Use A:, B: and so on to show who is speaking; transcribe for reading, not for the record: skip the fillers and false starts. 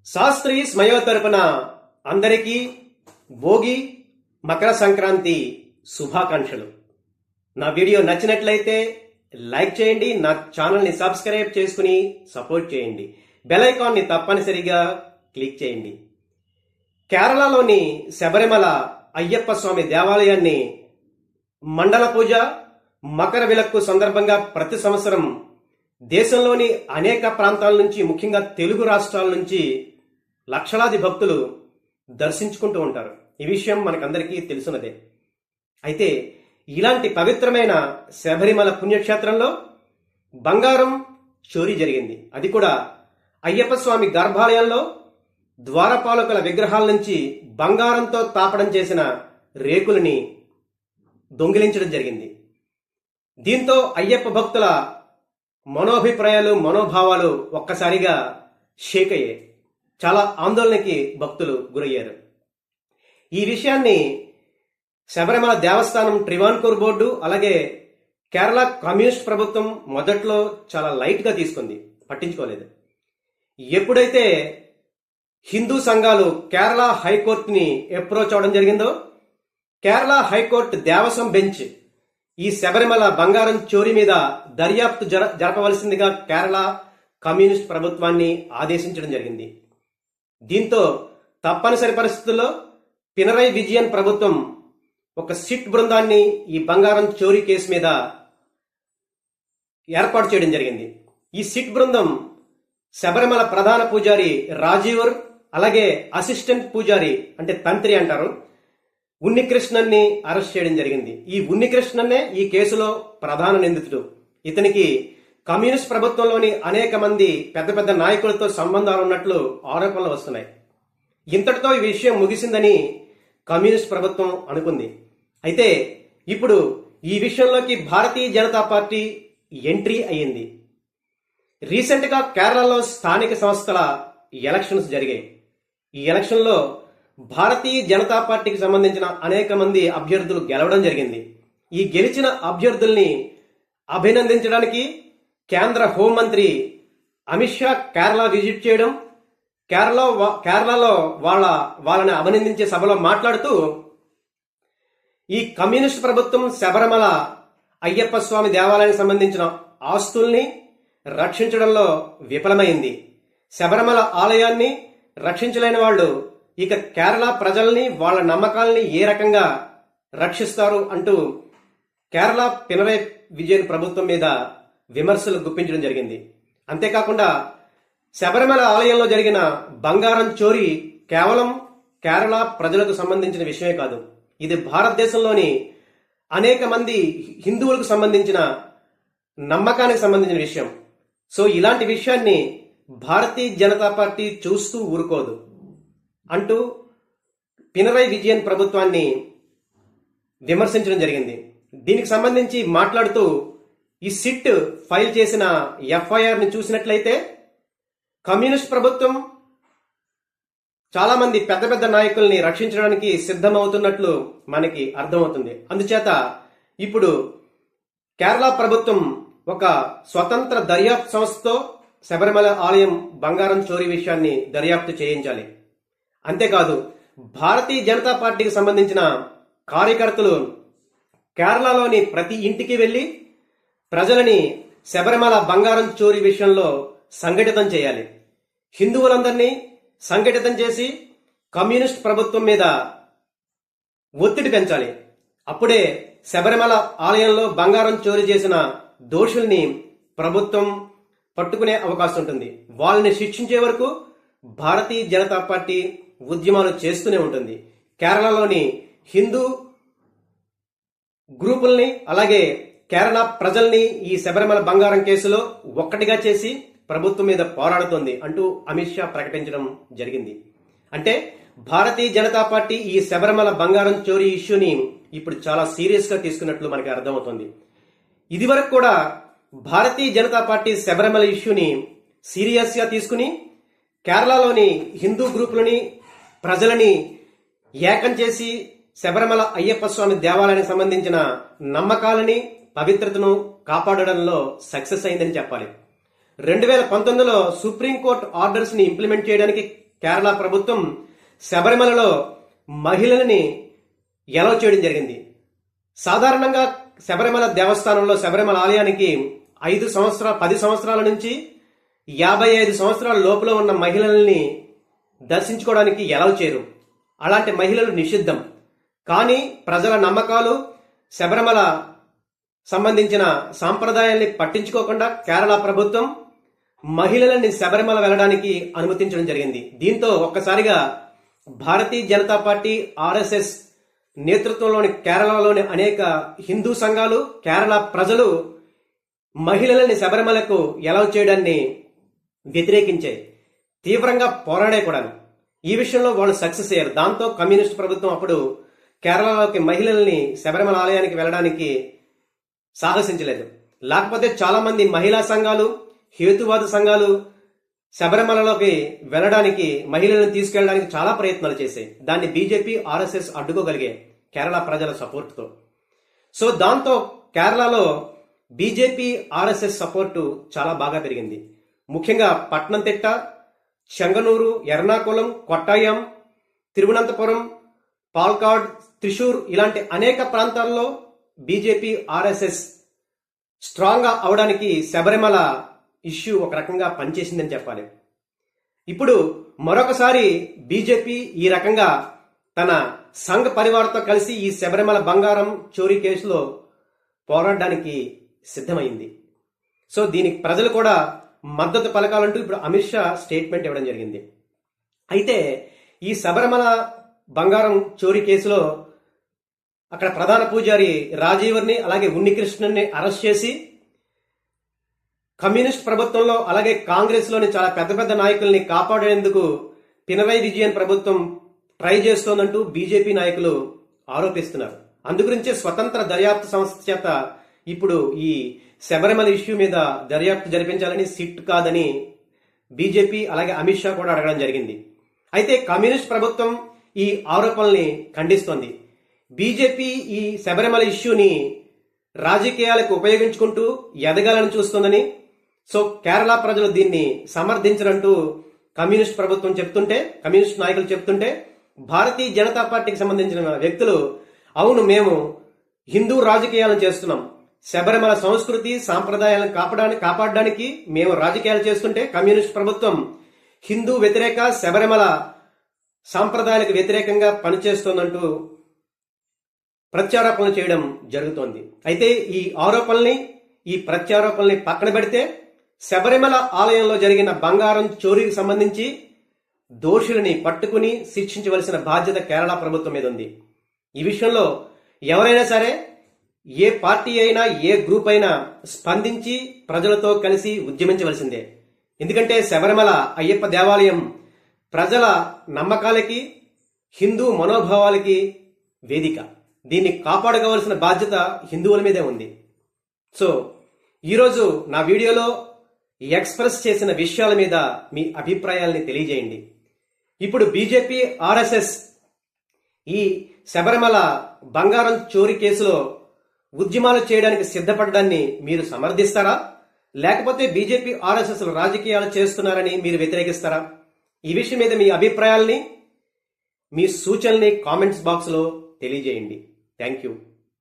A: శాస్త్రి స్మయో తరపున అందరికీ భోగి మకర సంక్రాంతి శుభాకాంక్షలు. నా వీడియో నచ్చినట్లయితే లైక్ చేయండి, నా ఛానల్ని సబ్స్క్రైబ్ చేసుకుని సపోర్ట్ చేయండి, బెల్ ఐకాన్ని తప్పనిసరిగా క్లిక్ చేయండి. కేరళలోని శబరిమల అయ్యప్ప స్వామి దేవాలయాన్ని మండల పూజ మకర విలక్కు సందర్భంగా ప్రతి సంవత్సరం దేశంలోని అనేక ప్రాంతాల నుంచి, ముఖ్యంగా తెలుగు రాష్ట్రాల నుంచి లక్షలాది భక్తులు దర్శించుకుంటూ ఉంటారు. ఈ విషయం మనకందరికీ తెలుసున్నదే. అయితే ఇలాంటి పవిత్రమైన శబరిమల పుణ్యక్షేత్రంలో బంగారం చోరీ జరిగింది. అది కూడా అయ్యప్ప స్వామి గర్భాలయంలో ద్వారపాలకుల విగ్రహాల నుంచి బంగారంతో తాపడం చేసిన రేకులని దొంగిలించడం జరిగింది. దీంతో అయ్యప్ప భక్తుల మనోభిప్రాయాలు, మనోభావాలు ఒక్కసారిగా షేక్ అయ్యాయి. చాలా ఆందోళనకి భక్తులు గురయ్యారు. ఈ విషయాన్ని శబరిమల దేవస్థానం, ట్రివాన్కూర్ బోర్డు, అలాగే కేరళ కమ్యూనిస్ట్ ప్రభుత్వం మొదట్లో చాలా లైట్గా తీసుకుంది, పట్టించుకోలేదు. ఎప్పుడైతే హిందూ సంఘాలు కేరళ హైకోర్టుని అప్రోచ్ అవడం జరిగిందో, కేరళ హైకోర్టు దేవస్వం బెంచ్ ఈ శబరిమల బంగారం చోరీ మీద దర్యాప్తు జరపవలసిందిగా కేరళ కమ్యూనిస్ట్ ప్రభుత్వాన్ని ఆదేశించడం జరిగింది. దీంతో తప్పనిసరి పరిస్థితుల్లో పినరై విజయన్ ప్రభుత్వం ఒక సిట్ బృందాన్ని ఈ బంగారం చోరీ కేసు మీద ఏర్పాటు చేయడం జరిగింది. ఈ సిట్ బృందం శబరిమల ప్రధాన పూజారి రాజీవర్, అలాగే అసిస్టెంట్ పూజారి అంటే తంత్రి అంటారు, ఉన్నికృష్ణన్ని అరెస్ట్ చేయడం జరిగింది. ఈ ఉన్నికృష్ణన్నే ఈ కేసులో ప్రధాన నిందితుడు. ఇతనికి కమ్యూనిస్ట్ ప్రభుత్వంలోని అనేక మంది పెద్ద పెద్ద నాయకులతో సంబంధాలు ఉన్నట్లు ఆరోపణలు వస్తున్నాయి. ఇంతటితో ఈ విషయం ముగిసిందని కమ్యూనిస్ట్ ప్రభుత్వం అనుకుంది. అయితే ఇప్పుడు ఈ విషయంలోకి భారతీయ జనతా పార్టీ ఎంట్రీ అయ్యింది. రీసెంట్గా కేరళలో స్థానిక సంస్థల ఎలక్షన్స్ జరిగాయి. ఈ ఎలక్షన్లో భారతీయ జనతా పార్టీకి సంబంధించిన అనేక మంది అభ్యర్థులు గెలవడం జరిగింది. ఈ గెలిచిన అభ్యర్థుల్ని అభినందించడానికి కేంద్ర హోంమంత్రి అమిత్ షా కేరళ విజిట్ చేయడం, కేరళలో వాళ్ళని అభినందించే సభలో మాట్లాడుతూ ఈ కమ్యూనిస్ట్ ప్రభుత్వం శబరిమల అయ్యప్ప స్వామి దేవాలయానికి సంబంధించిన ఆస్తుల్ని రక్షించడంలో విఫలమైంది. శబరిమల ఆలయాన్ని రక్షించలేని వాళ్ళు ఇక కేరళ ప్రజల్ని, వాళ్ళ నమ్మకాలని ఏ రకంగా రక్షిస్తారు అంటూ కేరళ పినరై విజయన్ ప్రభుత్వం మీద విమర్శలు గుప్పించడం జరిగింది. అంతేకాకుండా శబరిమల ఆలయంలో జరిగిన బంగారం చోరీ కేవలం కేరళ ప్రజలకు సంబంధించిన విషయమే కాదు, ఇది భారతదేశంలోని అనేక మంది హిందువులకు సంబంధించిన నమ్మకానికి సంబంధించిన విషయం. సో ఇలాంటి విషయాన్ని భారతీయ జనతా పార్టీ చూస్తూ ఊరుకోదు అంటూ పినరై విజయన్ ప్రభుత్వాన్ని విమర్శించడం జరిగింది. దీనికి సంబంధించి మాట్లాడుతూ ఈ సిట్ ఫైల్ చేసిన ఎఫ్ఐఆర్ ని చూసినట్లయితే కమ్యూనిస్ట్ ప్రభుత్వం చాలా మంది పెద్ద పెద్ద నాయకుల్ని రక్షించడానికి సిద్ధమవుతున్నట్లు మనకి అర్థమవుతుంది. అందుచేత ఇప్పుడు కేరళ ప్రభుత్వం ఒక స్వతంత్ర దర్యాప్తు సంస్థతో శబరిమల ఆలయం బంగారం చోరీ విషయాన్ని దర్యాప్తు చేయించాలి. అంతేకాదు భారతీయ జనతా పార్టీకి సంబంధించిన కార్యకర్తలు కేరళలోని ప్రతి ఇంటికి వెళ్లి ప్రజలని శబరిమల బంగారం చోరీ విషయంలో సంఘటితం చేయాలి. హిందువులందరినీ సంఘటితం చేసి కమ్యూనిస్ట్ ప్రభుత్వం మీద ఒత్తిడి పెంచాలి. అప్పుడే శబరిమల ఆలయంలో బంగారం చోరీ చేసిన దోషుల్ని ప్రభుత్వం పట్టుకునే అవకాశం ఉంటుంది. వాళ్ళని శిక్షించే వరకు భారతీయ జనతా పార్టీ ఉద్యమాలు చేస్తూనే ఉంటుంది. కేరళలోని హిందూ గ్రూపుల్ని, అలాగే కేరళ ప్రజల్ని ఈ శబరిమల బంగారం కేసులో ఒక్కటిగా చేసి ప్రభుత్వం మీద పోరాడుతోంది అంటూ అమిత్ షా ప్రకటించడం జరిగింది. అంటే భారతీయ జనతా పార్టీ ఈ శబరిమల బంగారం చోరీ ఇష్యూని ఇప్పుడు చాలా సీరియస్ గా తీసుకున్నట్లు మనకి అర్థమవుతుంది. ఇదివరకు కూడా భారతీయ జనతా పార్టీ శబరిమల ఇష్యూని సీరియస్ గా తీసుకుని కేరళలోని హిందూ గ్రూపులని, ప్రజలని ఏకం చేసి శబరిమల అయ్యప్ప స్వామి దేవాలయానికి సంబంధించిన నమ్మకాలని, పవిత్రతను కాపాడడంలో సక్సెస్ అయిందని చెప్పాలి. 2019లో సుప్రీంకోర్టు ఆర్డర్స్ ని ఇంప్లిమెంట్ చేయడానికి కేరళ ప్రభుత్వం శబరిమలలో మహిళలని ఎలౌ చేయడం జరిగింది. సాధారణంగా శబరిమల దేవస్థానంలో శబరిమల ఆలయానికి 10 సంవత్సరాల నుంచి 55 సంవత్సరాల లోపల ఉన్న మహిళల్ని దర్శించుకోవడానికి ఎలౌ చేయరు. అలాంటి మహిళలు నిషిద్ధం. కానీ ప్రజల నమ్మకాలు, శబరిమల సంబంధించిన సాంప్రదాయాల్ని పట్టించుకోకుండా కేరళ ప్రభుత్వం మహిళలని శబరిమల వెళ్ళడానికి అనుమతించడం జరిగింది. దీంతో ఒక్కసారిగా భారతీయ జనతా పార్టీ, ఆర్ఎస్ఎస్ నేతృత్వంలోని కేరళలోని అనేక హిందూ సంఘాలు, కేరళ ప్రజలు మహిళలని శబరిమలకు ఎలౌ చేయడాన్ని వ్యతిరేకించాయి. తీవ్రంగా పోరాడే కూడా. ఈ విషయంలో వాళ్ళు సక్సెస్ అయ్యారు. దాంతో కమ్యూనిస్ట్ ప్రభుత్వం అప్పుడు కేరళలోకి మహిళల్ని శబరిమల ఆలయానికి వెళ్ళడానికి సాహసించలేదు. లేకపోతే చాలా మంది మహిళా సంఘాలు, హేతువాద సంఘాలు శబరిమలలోకి వెళ్ళడానికి, మహిళలను తీసుకెళ్ళడానికి చాలా ప్రయత్నాలు చేశాయి. దాన్ని బీజేపీ, ఆర్ఎస్ఎస్ అడ్డుకోగలిగాయి కేరళ ప్రజల సపోర్టుతో. సో దాంతో కేరళలో బీజేపీ, ఆర్ఎస్ఎస్ సపోర్టు చాలా బాగా పెరిగింది. ముఖ్యంగా పట్నంతిట్ట, చెంగనూరు, ఎర్నాకుళం, కొట్టాయం, తిరువనంతపురం, పాల్కాడ్, త్రిశూర్ ఇలాంటి అనేక ప్రాంతాల్లో బీజేపీ, ఆర్ఎస్ఎస్ స్ట్రాంగ్ గా అవడానికి శబరిమల ఇష్యూ ఒక రకంగా పనిచేసిందని చెప్పాలి. ఇప్పుడు మరొకసారి బీజేపీ ఈ రకంగా తన సంఘ్ పరివార్తో కలిసి ఈ శబరిమల బంగారం చోరీ కేసులో పోరాడడానికి సిద్ధమైంది. సో దీనికి ప్రజలు కూడా మద్దతు పలకాలంటూ ఇప్పుడు అమిత్ షా స్టేట్మెంట్ ఇవ్వడం జరిగింది. అయితే ఈ శబరిమల బంగారం చోరీ కేసులో అక్కడ ప్రధాన పూజారి రాజీవర్ని, అలాగే ఉన్నికృష్ణన్ని అరెస్ట్ చేసి కమ్యూనిస్ట్ ప్రభుత్వంలో, అలాగే కాంగ్రెస్ లోని చాలా పెద్ద పెద్ద నాయకుల్ని కాపాడేందుకు పినరయ్ విజయన్ ప్రభుత్వం ట్రై చేస్తోందంటూ బీజేపీ నాయకులు ఆరోపిస్తున్నారు. అందుగురించే స్వతంత్ర దర్యాప్తు సంస్థ చేత ఇప్పుడు ఈ శబరిమల ఇష్యూ మీద దర్యాప్తు జరిపించాలని, సిట్ కాదని బీజేపీ అలాగే అమిత్ షా కూడా అడగడం జరిగింది. అయితే కమ్యూనిస్ట్ ప్రభుత్వం ఈ ఆరోపణల్ని ఖండిస్తోంది. బీజేపీ ఈ శబరిమల ఇష్యూని రాజకీయాలకు ఉపయోగించుకుంటూ ఎదగాలని చూస్తోందని, సో కేరళ ప్రజలు దీన్ని సమర్థించరంటూ కమ్యూనిస్ట్ ప్రభుత్వం చెప్తుంటే, కమ్యూనిస్ట్ నాయకులు చెప్తుంటే, భారతీయ జనతా పార్టీకి సంబంధించిన వ్యక్తులు అవును మేము హిందూ రాజకీయాలను చేస్తున్నాం, శబరిమల సంస్కృతి సాంప్రదాయాలను కాపాడడానికి మేము రాజకీయాలు చేస్తుంటే కమ్యూనిస్ట్ ప్రభుత్వం హిందూ వ్యతిరేక, శబరిమల సాంప్రదాయాలకు వ్యతిరేకంగా పనిచేస్తోందంటూ ప్రత్యారోపణలు చేయడం జరుగుతోంది. అయితే ఈ ఆరోపణల్ని, ఈ ప్రత్యారోపణల్ని పక్కన పెడితే శబరిమల ఆలయంలో జరిగిన బంగారం చోరీకి సంబంధించి దోషులని పట్టుకుని శిక్షించవలసిన బాధ్యత కేరళ ప్రభుత్వం మీద ఉంది. ఈ విషయంలో ఎవరైనా సరే, ఏ పార్టీ అయినా, ఏ గ్రూప్ అయినా స్పందించి ప్రజలతో కలిసి ఉద్యమించవలసిందే. ఎందుకంటే శబరిమల అయ్యప్ప దేవాలయం ప్రజల నమ్మకాలకి, హిందూ మనోభావాలకి వేదిక. దీన్ని కాపాడుకోవాల్సిన బాధ్యత హిందువుల మీదే ఉంది. సో ఈరోజు నా వీడియోలో ఎక్స్ప్రెస్ చేసిన విషయాల మీద మీ అభిప్రాయాల్ని తెలియజేయండి. ఇప్పుడు బీజేపీ, ఆర్ఎస్ఎస్ ఈ శబరిమల బంగారం చోరీ కేసులో ఉద్యమాలు చేయడానికి సిద్ధపడడాన్ని మీరు సమర్థిస్తారా, లేకపోతే బీజేపీ, ఆర్ఎస్ఎస్ రాజకీయాలు చేస్తున్నారని మీరు వ్యతిరేకిస్తారా? ఈ విషయం మీద మీ అభిప్రాయాల్ని, మీ సూచనల్ని కామెంట్స్ బాక్స్ లో తెలియజేయండి. Thank you.